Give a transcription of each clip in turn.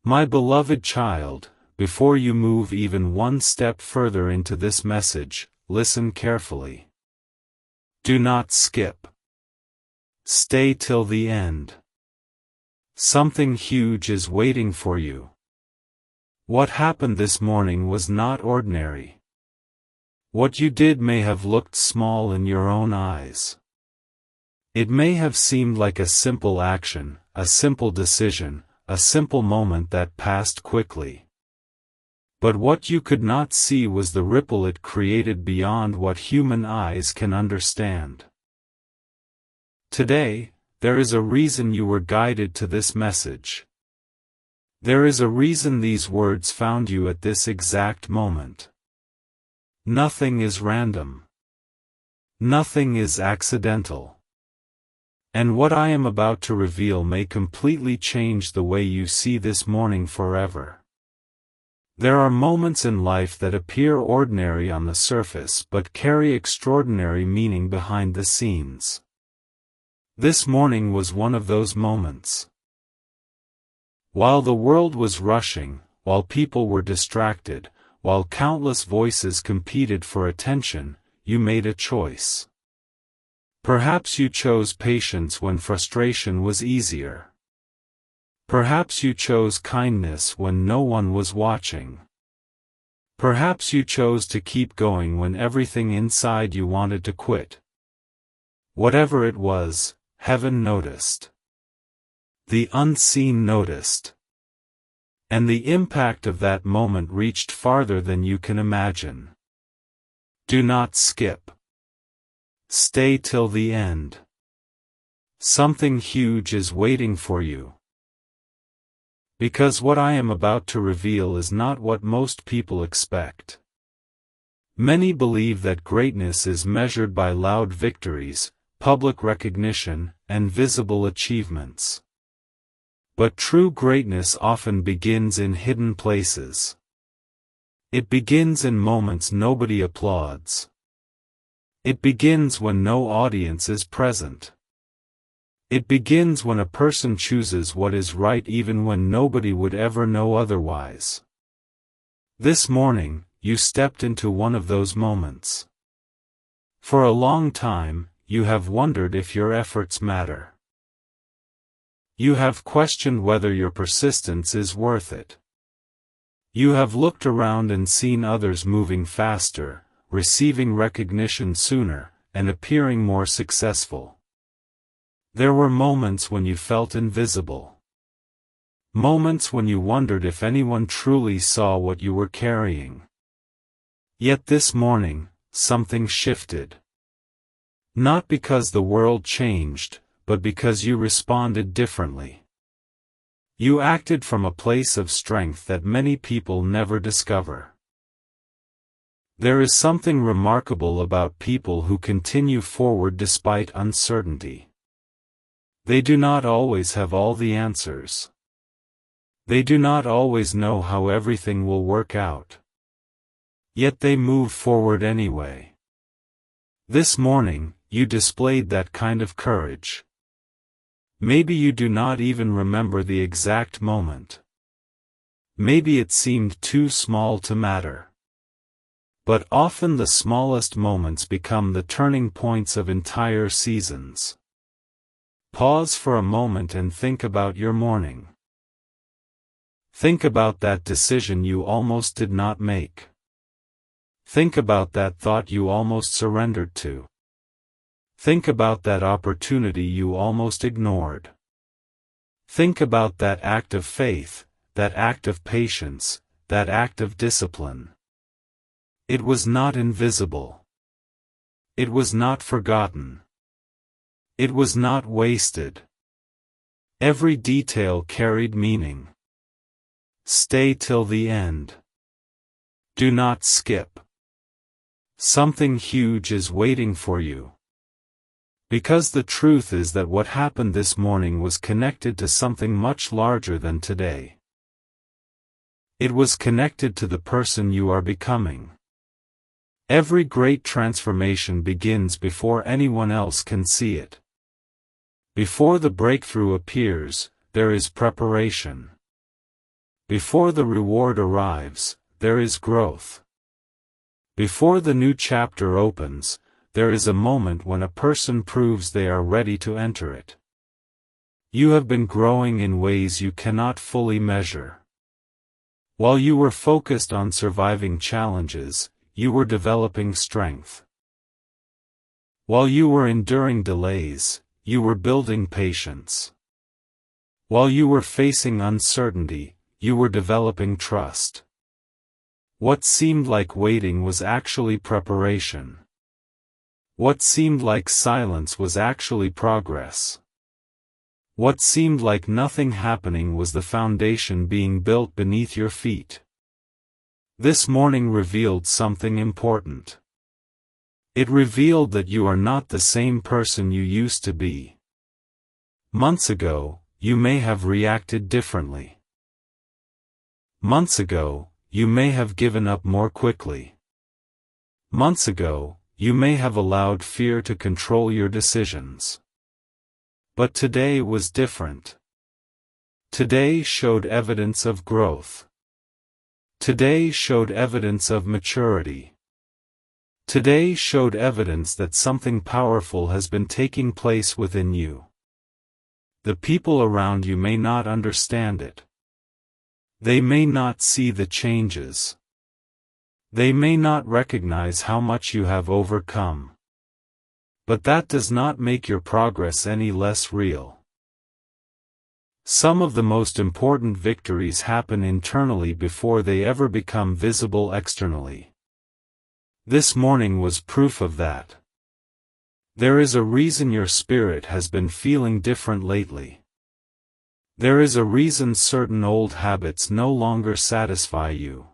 My beloved child, before you move even one step further into this message, listen carefully. Do not skip. Stay till the end. Something huge is waiting for you. What happened this morning was not ordinary. What you did may have looked small in your own eyes. It may have seemed like a simple action, a simple decision, a simple moment that passed quickly. But what you could not see was the ripple it created beyond what human eyes can understand. Today, there is a reason you were guided to this message. There is a reason these words found you at this exact moment. Nothing is random. Nothing is accidental. And what I am about to reveal may completely change the way you see this morning forever. There are moments in life that appear ordinary on the surface but carry extraordinary meaning behind the scenes. This morning was one of those moments. While the world was rushing, while people were distracted, while countless voices competed for attention, you made a choice. Perhaps you chose patience when frustration was easier. Perhaps you chose kindness when no one was watching. Perhaps you chose to keep going when everything inside you wanted to quit. Whatever it was, heaven noticed. The unseen noticed. And the impact of that moment reached farther than you can imagine. Do not skip. Stay till the end. Something huge is waiting for you. Because what I am about to reveal is not what most people expect. Many believe that greatness is measured by loud victories, public recognition, and visible achievements. But true greatness often begins in hidden places. It begins in moments nobody applauds. It begins when no audience is present. It begins when a person chooses what is right even when nobody would ever know otherwise. This morning, you stepped into one of those moments. For a long time, you have wondered if your efforts matter. You have questioned whether your persistence is worth it. You have looked around and seen others moving faster, receiving recognition sooner, and appearing more successful. There were moments when you felt invisible. Moments when you wondered if anyone truly saw what you were carrying. Yet this morning, something shifted. Not because the world changed, but because you responded differently. You acted from a place of strength that many people never discover. There is something remarkable about people who continue forward despite uncertainty. They do not always have all the answers. They do not always know how everything will work out. Yet they move forward anyway. This morning, you displayed that kind of courage. Maybe you do not even remember the exact moment. Maybe it seemed too small to matter. But often the smallest moments become the turning points of entire seasons. Pause for a moment and think about your morning. Think about that decision you almost did not make. Think about that thought you almost surrendered to. Think about that opportunity you almost ignored. Think about that act of faith, that act of patience, that act of discipline. It was not invisible. It was not forgotten. It was not wasted. Every detail carried meaning. Stay till the end. Do not skip. Something huge is waiting for you. Because the truth is that what happened this morning was connected to something much larger than today. It was connected to the person you are becoming. Every great transformation begins before anyone else can see it. Before the breakthrough appears, there is preparation. Before the reward arrives, there is growth. Before the new chapter opens, there is a moment when a person proves they are ready to enter it. You have been growing in ways you cannot fully measure. While you were focused on surviving challenges, you were developing strength. While you were enduring delays, you were building patience. While you were facing uncertainty, you were developing trust. What seemed like waiting was actually preparation. What seemed like silence was actually progress. What seemed like nothing happening was the foundation being built beneath your feet. This morning revealed something important. It revealed that you are not the same person you used to be. Months ago, you may have reacted differently. Months ago, you may have given up more quickly. Months ago, you may have allowed fear to control your decisions. But today was different. Today showed evidence of growth. Today showed evidence of maturity. Today showed evidence that something powerful has been taking place within you. The people around you may not understand it. They may not see the changes. They may not recognize how much you have overcome. But that does not make your progress any less real. Some of the most important victories happen internally before they ever become visible externally. This morning was proof of that. There is a reason your spirit has been feeling different lately. There is a reason certain old habits no longer satisfy you.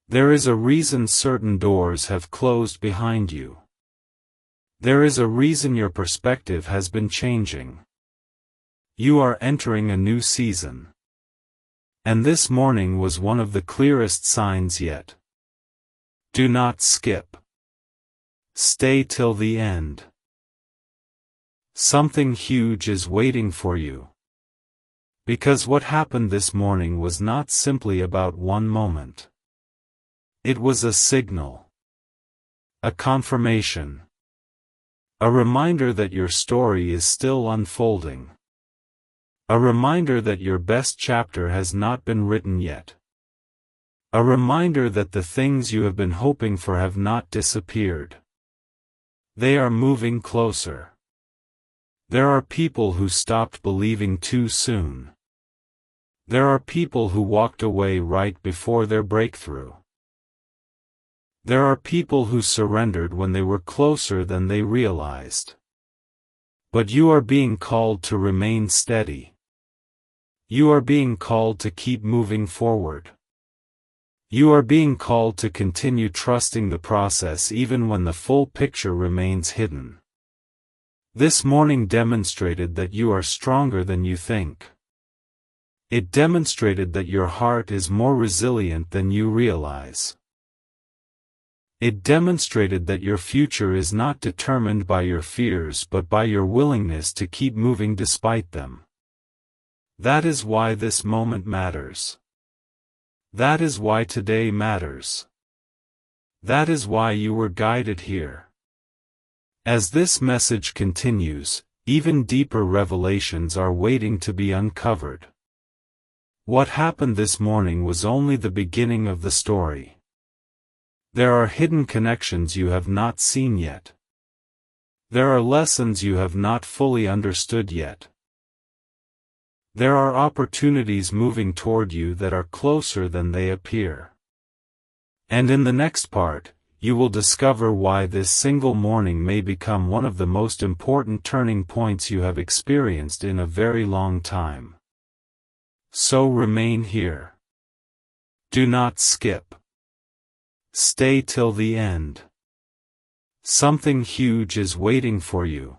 There is a reason certain doors have closed behind you. There is a reason your perspective has been changing. You are entering a new season. And this morning was one of the clearest signs yet. Do not skip. Stay till the end. Something huge is waiting for you. Because what happened this morning was not simply about one moment. It was a signal. A confirmation. A reminder that your story is still unfolding. A reminder that your best chapter has not been written yet. A reminder that the things you have been hoping for have not disappeared. They are moving closer. There are people who stopped believing too soon. There are people who walked away right before their breakthrough. There are people who surrendered when they were closer than they realized. But you are being called to remain steady. You are being called to keep moving forward. You are being called to continue trusting the process even when the full picture remains hidden. This morning demonstrated that you are stronger than you think. It demonstrated that your heart is more resilient than you realize. It demonstrated that your future is not determined by your fears but by your willingness to keep moving despite them. That is why this moment matters. That is why today matters. That is why you were guided here. As this message continues, even deeper revelations are waiting to be uncovered. What happened this morning was only the beginning of the story. There are hidden connections you have not seen yet. There are lessons you have not fully understood yet. There are opportunities moving toward you that are closer than they appear. And in the next part, you will discover why this single morning may become one of the most important turning points you have experienced in a very long time. So remain here. Do not skip. Stay till the end. Something huge is waiting for you.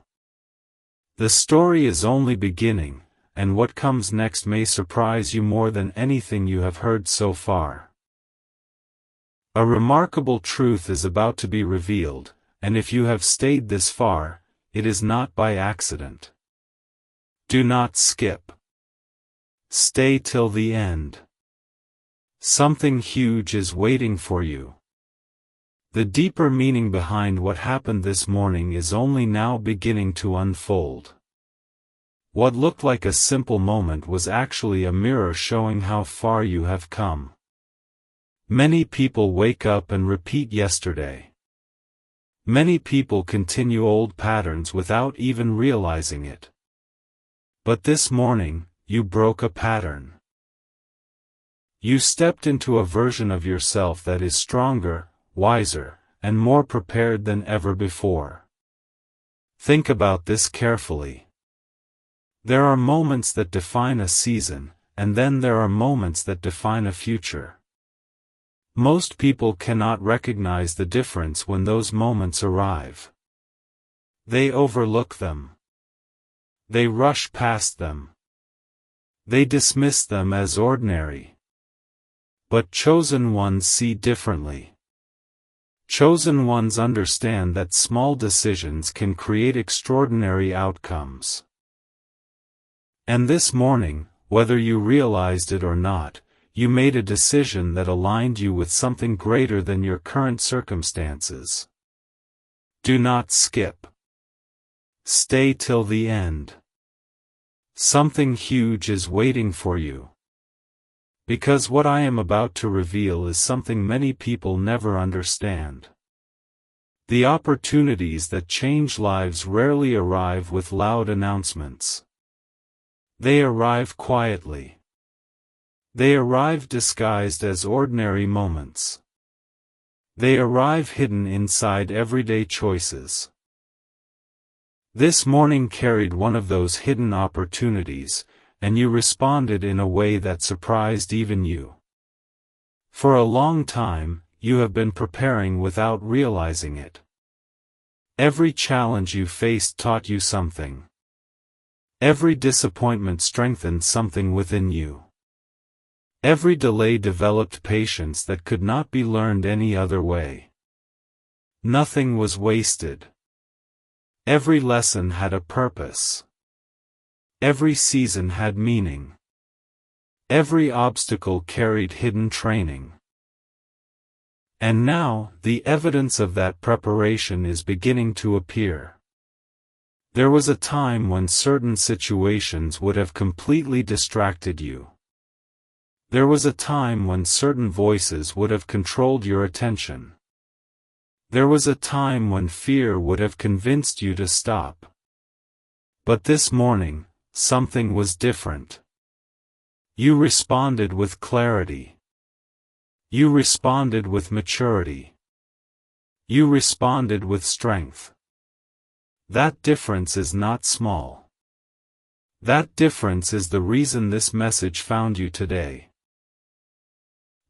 The story is only beginning, and what comes next may surprise you more than anything you have heard so far. A remarkable truth is about to be revealed, and if you have stayed this far, it is not by accident. Do not skip. Stay till the end. Something huge is waiting for you. The deeper meaning behind what happened this morning is only now beginning to unfold. What looked like a simple moment was actually a mirror showing how far you have come. Many people wake up and repeat yesterday. Many people continue old patterns without even realizing it. But this morning, you broke a pattern. You stepped into a version of yourself that is stronger, wiser, and more prepared than ever before. Think about this carefully. There are moments that define a season, and then there are moments that define a future. Most people cannot recognize the difference when those moments arrive. They overlook them. They rush past them. They dismiss them as ordinary. But chosen ones see differently. Chosen ones understand that small decisions can create extraordinary outcomes. And this morning, whether you realized it or not, you made a decision that aligned you with something greater than your current circumstances. Do not skip. Stay till the end. Something huge is waiting for you. Because what I am about to reveal is something many people never understand. The opportunities that change lives rarely arrive with loud announcements. They arrive quietly. They arrive disguised as ordinary moments. They arrive hidden inside everyday choices. This morning carried one of those hidden opportunities, and you responded in a way that surprised even you. For a long time, you have been preparing without realizing it. Every challenge you faced taught you something. Every disappointment strengthened something within you. Every delay developed patience that could not be learned any other way. Nothing was wasted. Every lesson had a purpose. Every season had meaning. Every obstacle carried hidden training. And now, the evidence of that preparation is beginning to appear. There was a time when certain situations would have completely distracted you. There was a time when certain voices would have controlled your attention. There was a time when fear would have convinced you to stop. But this morning, something was different. You responded with clarity. You responded with maturity. You responded with strength. That difference is not small. That difference is the reason this message found you today.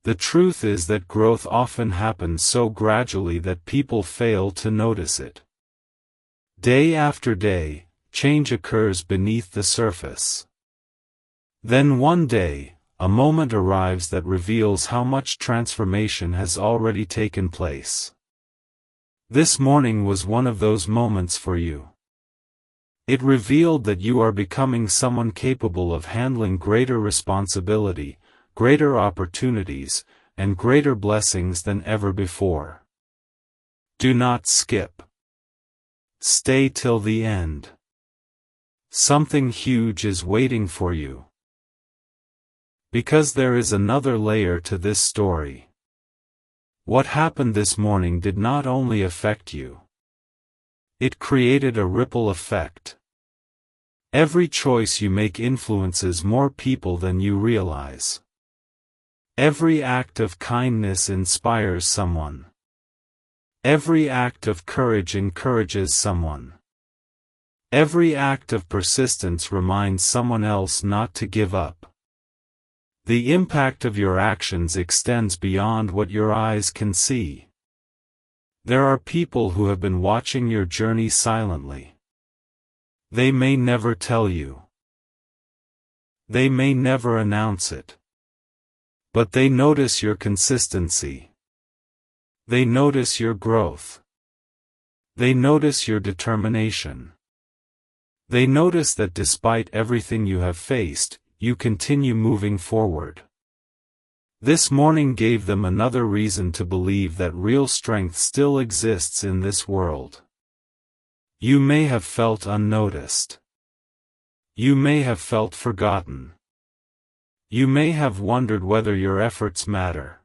The truth is that growth often happens so gradually that people fail to notice it. Day after day, change occurs beneath the surface. Then one day, a moment arrives that reveals how much transformation has already taken place. This morning was one of those moments for you. It revealed that you are becoming someone capable of handling greater responsibility, greater opportunities, and greater blessings than ever before. Do not skip. Stay till the end. Something huge is waiting for you. Because there is another layer to this story. What happened this morning did not only affect you. It created a ripple effect. Every choice you make influences more people than you realize. Every act of kindness inspires someone. Every act of courage encourages someone. Every act of persistence reminds someone else not to give up. The impact of your actions extends beyond what your eyes can see. There are people who have been watching your journey silently. They may never tell you. They may never announce it. But they notice your consistency. They notice your growth. They notice your determination. They notice that despite everything you have faced, you continue moving forward. This morning gave them another reason to believe that real strength still exists in this world. You may have felt unnoticed. You may have felt forgotten. You may have wondered whether your efforts matter.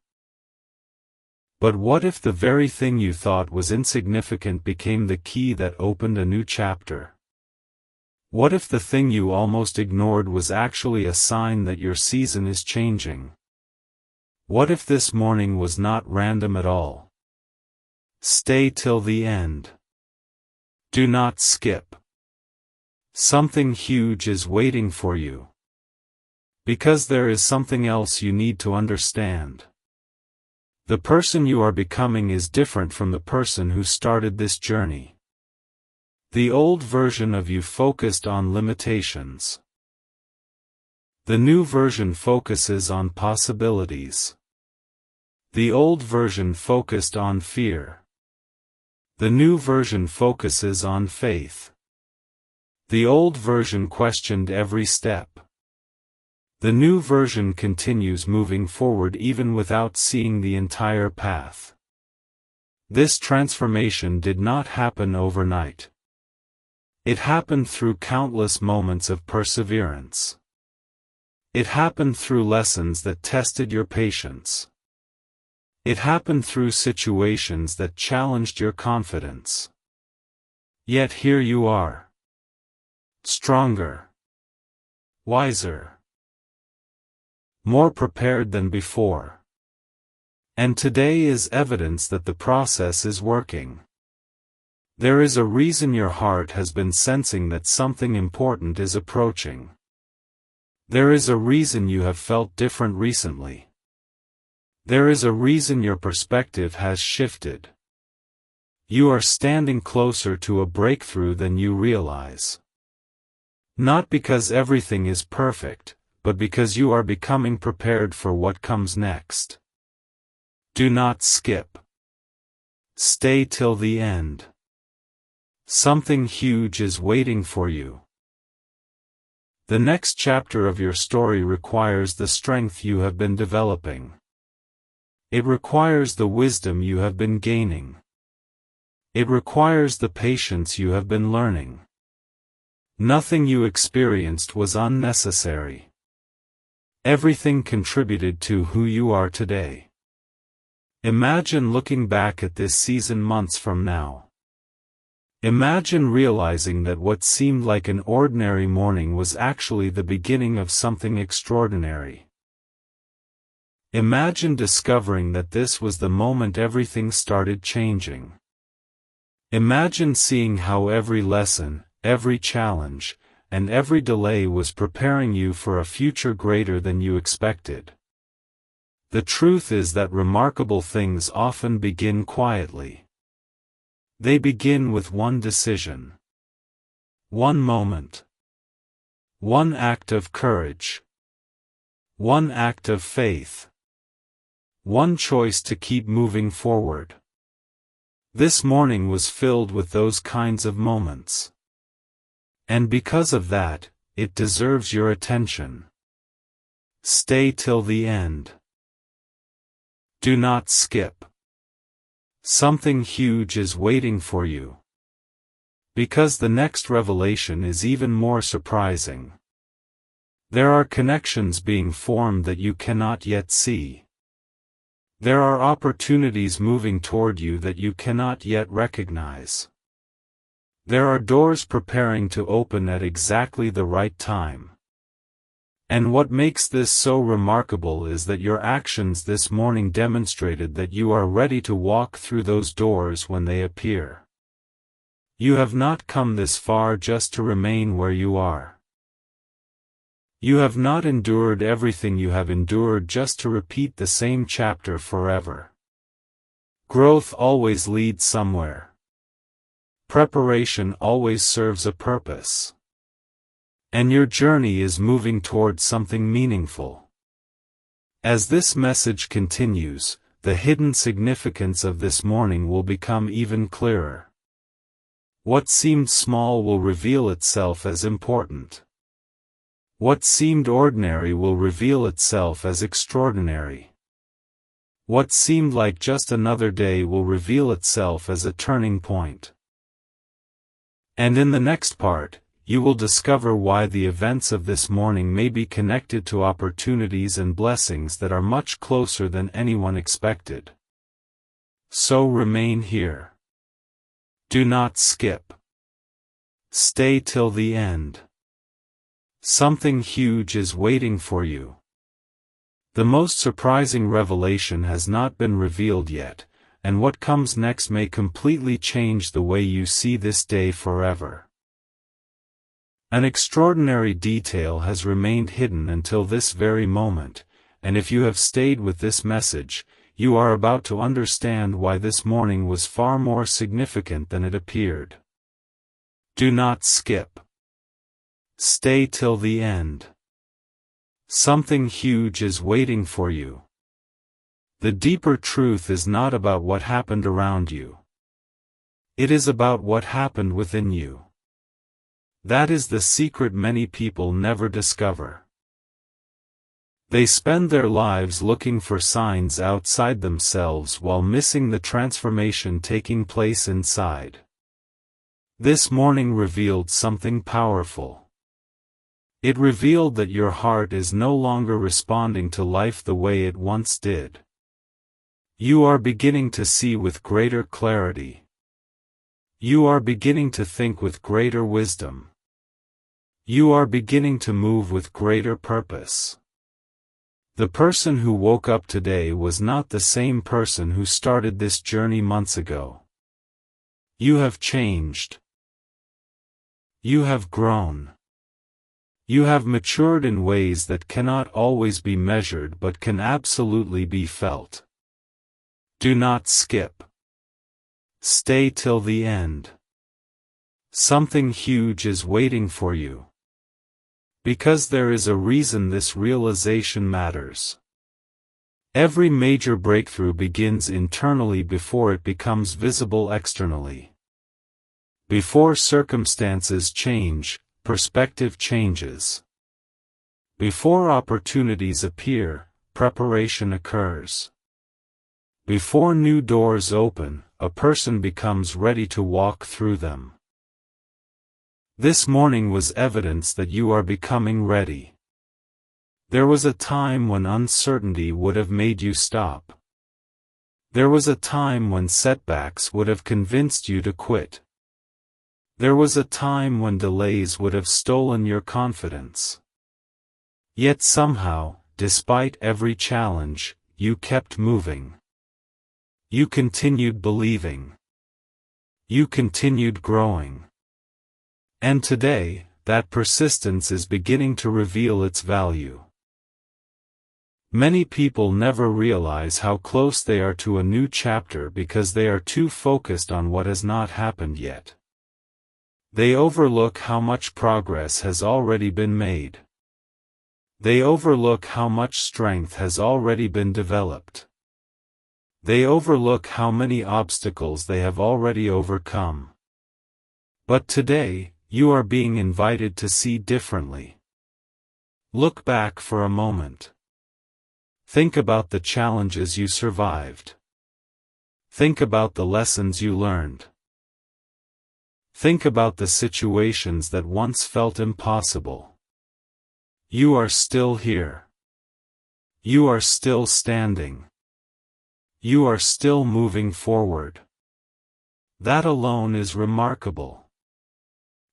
But what if the very thing you thought was insignificant became the key that opened a new chapter? What if the thing you almost ignored was actually a sign that your season is changing? What if this morning was not random at all? Stay till the end. Do not skip. Something huge is waiting for you. Because there is something else you need to understand. The person you are becoming is different from the person who started this journey. The old version of you focused on limitations. The new version focuses on possibilities. The old version focused on fear. The new version focuses on faith. The old version questioned every step. The new version continues moving forward even without seeing the entire path. This transformation did not happen overnight. It happened through countless moments of perseverance. It happened through lessons that tested your patience. It happened through situations that challenged your confidence. Yet here you are. Stronger. Wiser. More prepared than before. And today is evidence that the process is working. There is a reason your heart has been sensing that something important is approaching. There is a reason you have felt different recently. There is a reason your perspective has shifted. You are standing closer to a breakthrough than you realize. Not because everything is perfect, but because you are becoming prepared for what comes next. Do not skip. Stay till the end. Something huge is waiting for you. The next chapter of your story requires the strength you have been developing. It requires the wisdom you have been gaining. It requires the patience you have been learning. Nothing you experienced was unnecessary. Everything contributed to who you are today. Imagine looking back at this season months from now. Imagine realizing that what seemed like an ordinary morning was actually the beginning of something extraordinary. Imagine discovering that this was the moment everything started changing. Imagine seeing how every lesson, every challenge, and every delay was preparing you for a future greater than you expected. The truth is that remarkable things often begin quietly. They begin with one decision. One moment. One act of courage. One act of faith. One choice to keep moving forward. This morning was filled with those kinds of moments. And because of that, it deserves your attention. Stay till the end. Do not skip. Something huge is waiting for you. Because the next revelation is even more surprising. There are connections being formed that you cannot yet see. There are opportunities moving toward you that you cannot yet recognize. There are doors preparing to open at exactly the right time. And what makes this so remarkable is that your actions this morning demonstrated that you are ready to walk through those doors when they appear. You have not come this far just to remain where you are. You have not endured everything you have endured just to repeat the same chapter forever. Growth always leads somewhere. Preparation always serves a purpose. And your journey is moving towards something meaningful. As this message continues, the hidden significance of this morning will become even clearer. What seemed small will reveal itself as important. What seemed ordinary will reveal itself as extraordinary. What seemed like just another day will reveal itself as a turning point. And in the next part, you will discover why the events of this morning may be connected to opportunities and blessings that are much closer than anyone expected. So remain here. Do not skip. Stay till the end. Something huge is waiting for you. The most surprising revelation has not been revealed yet, and what comes next may completely change the way you see this day forever. An extraordinary detail has remained hidden until this very moment, and if you have stayed with this message, you are about to understand why this morning was far more significant than it appeared. Do not skip. Stay till the end. Something huge is waiting for you. The deeper truth is not about what happened around you. It is about what happened within you. That is the secret many people never discover. They spend their lives looking for signs outside themselves while missing the transformation taking place inside. This morning revealed something powerful. It revealed that your heart is no longer responding to life the way it once did. You are beginning to see with greater clarity. You are beginning to think with greater wisdom. You are beginning to move with greater purpose. The person who woke up today was not the same person who started this journey months ago. You have changed. You have grown. You have matured in ways that cannot always be measured but can absolutely be felt. Do not skip. Stay till the end. Something huge is waiting for you. Because there is a reason this realization matters. Every major breakthrough begins internally before it becomes visible externally. Before circumstances change, perspective changes. Before opportunities appear, preparation occurs. Before new doors open, a person becomes ready to walk through them. This morning was evidence that you are becoming ready. There was a time when uncertainty would have made you stop. There was a time when setbacks would have convinced you to quit. There was a time when delays would have stolen your confidence. Yet somehow, despite every challenge, you kept moving. You continued believing. You continued growing. And today, that persistence is beginning to reveal its value. Many people never realize how close they are to a new chapter because they are too focused on what has not happened yet. They overlook how much progress has already been made. They overlook how much strength has already been developed. They overlook how many obstacles they have already overcome. But today, you are being invited to see differently. Look back for a moment. Think about the challenges you survived. Think about the lessons you learned. Think about the situations that once felt impossible. You are still here. You are still standing. You are still moving forward. That alone is remarkable.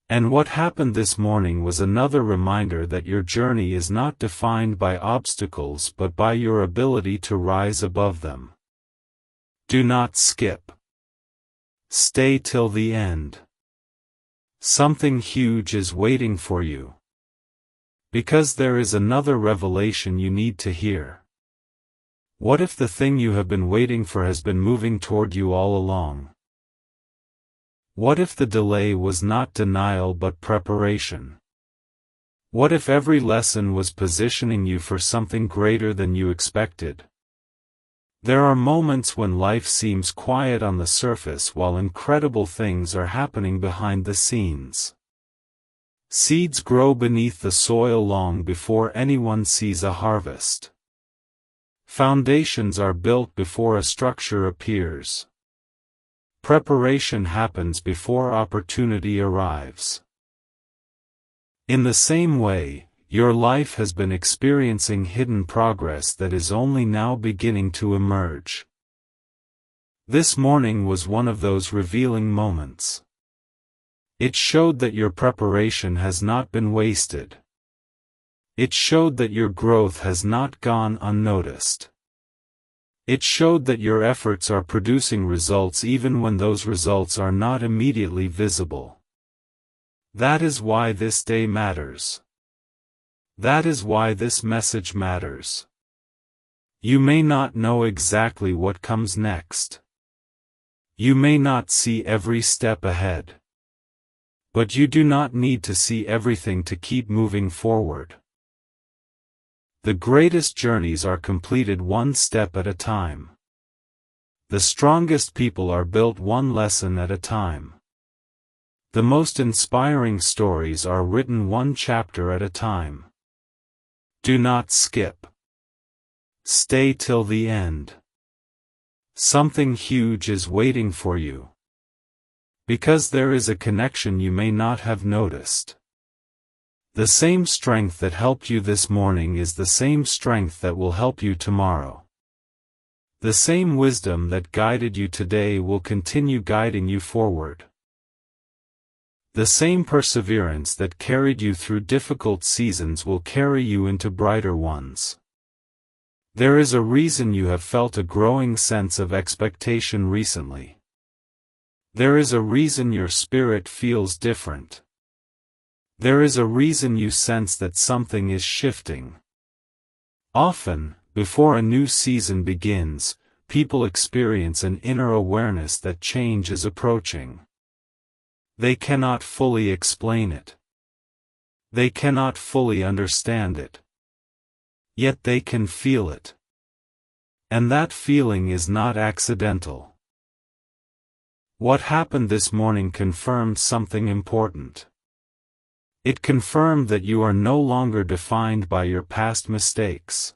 And what happened this morning was another reminder that your journey is not defined by obstacles but by your ability to rise above them. Do not skip. Stay till the end. Something huge is waiting for you. Because there is another revelation you need to hear. What if the thing you have been waiting for has been moving toward you all along? What if the delay was not denial but preparation? What if every lesson was positioning you for something greater than you expected? There are moments when life seems quiet on the surface while incredible things are happening behind the scenes. Seeds grow beneath the soil long before anyone sees a harvest. Foundations are built before a structure appears. Preparation happens before opportunity arrives. In the same way, your life has been experiencing hidden progress that is only now beginning to emerge. This morning was one of those revealing moments. It showed that your preparation has not been wasted. It showed that your growth has not gone unnoticed. It showed that your efforts are producing results even when those results are not immediately visible. That is why this day matters. That is why this message matters. You may not know exactly what comes next. You may not see every step ahead. But you do not need to see everything to keep moving forward. The greatest journeys are completed one step at a time. The strongest people are built one lesson at a time. The most inspiring stories are written one chapter at a time. Do not skip. Stay till the end. Something huge is waiting for you. Because there is a connection you may not have noticed. The same strength that helped you this morning is the same strength that will help you tomorrow. The same wisdom that guided you today will continue guiding you forward. The same perseverance that carried you through difficult seasons will carry you into brighter ones. There is a reason you have felt a growing sense of expectation recently. There is a reason your spirit feels different. There is a reason you sense that something is shifting. Often, before a new season begins, people experience an inner awareness that change is approaching. They cannot fully explain it. They cannot fully understand it. Yet they can feel it. And that feeling is not accidental. What happened this morning confirmed something important. It confirmed that you are no longer defined by your past mistakes.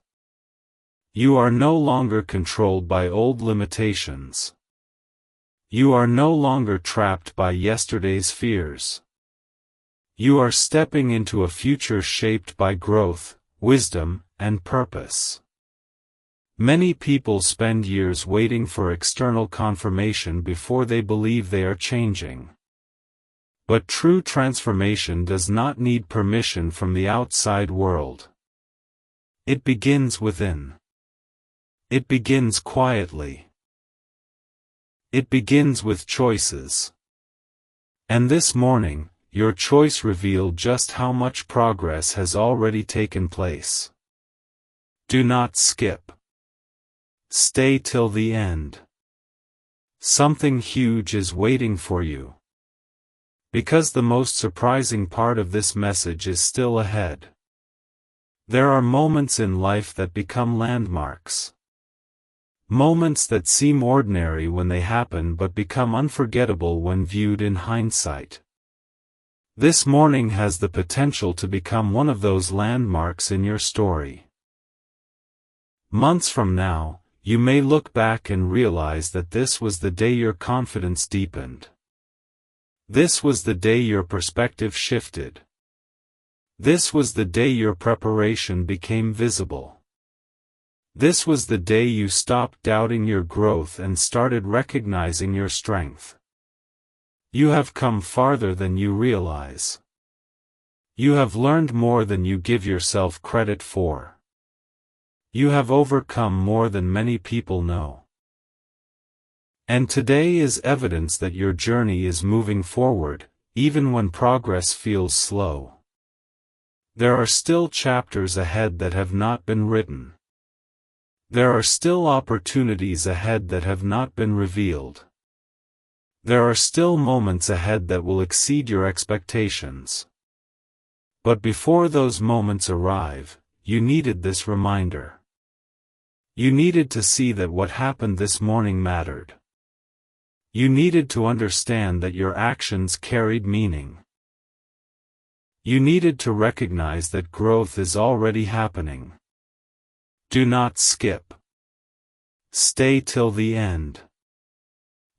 You are no longer controlled by old limitations. You are no longer trapped by yesterday's fears. You are stepping into a future shaped by growth, wisdom, and purpose. Many people spend years waiting for external confirmation before they believe they are changing. But true transformation does not need permission from the outside world. It begins within. It begins quietly. It begins with choices. And this morning, your choice revealed just how much progress has already taken place. Do not skip. Stay till the end. Something huge is waiting for you. Because the most surprising part of this message is still ahead. There are moments in life that become landmarks. Moments that seem ordinary when they happen but become unforgettable when viewed in hindsight. This morning has the potential to become one of those landmarks in your story. Months from now, you may look back and realize that this was the day your confidence deepened. This was the day your perspective shifted. This was the day your preparation became visible. This was the day you stopped doubting your growth and started recognizing your strength. You have come farther than you realize. You have learned more than you give yourself credit for. You have overcome more than many people know. And today is evidence that your journey is moving forward, even when progress feels slow. There are still chapters ahead that have not been written. There are still opportunities ahead that have not been revealed. There are still moments ahead that will exceed your expectations. But before those moments arrive, you needed this reminder. You needed to see that what happened this morning mattered. You needed to understand that your actions carried meaning. You needed to recognize that growth is already happening. Do not skip. Stay till the end.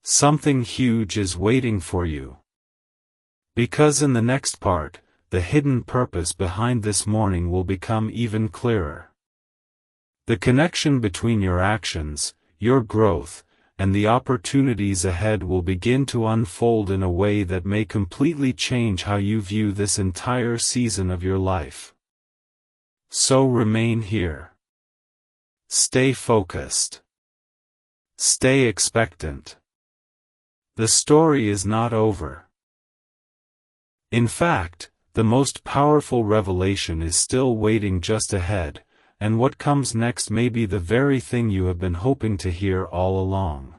Something huge is waiting for you. Because in the next part, the hidden purpose behind this morning will become even clearer. The connection between your actions, your growth, and the opportunities ahead will begin to unfold in a way that may completely change how you view this entire season of your life. So remain here. Stay focused. Stay expectant. The story is not over. In fact, the most powerful revelation is still waiting just ahead, and what comes next may be the very thing you have been hoping to hear all along.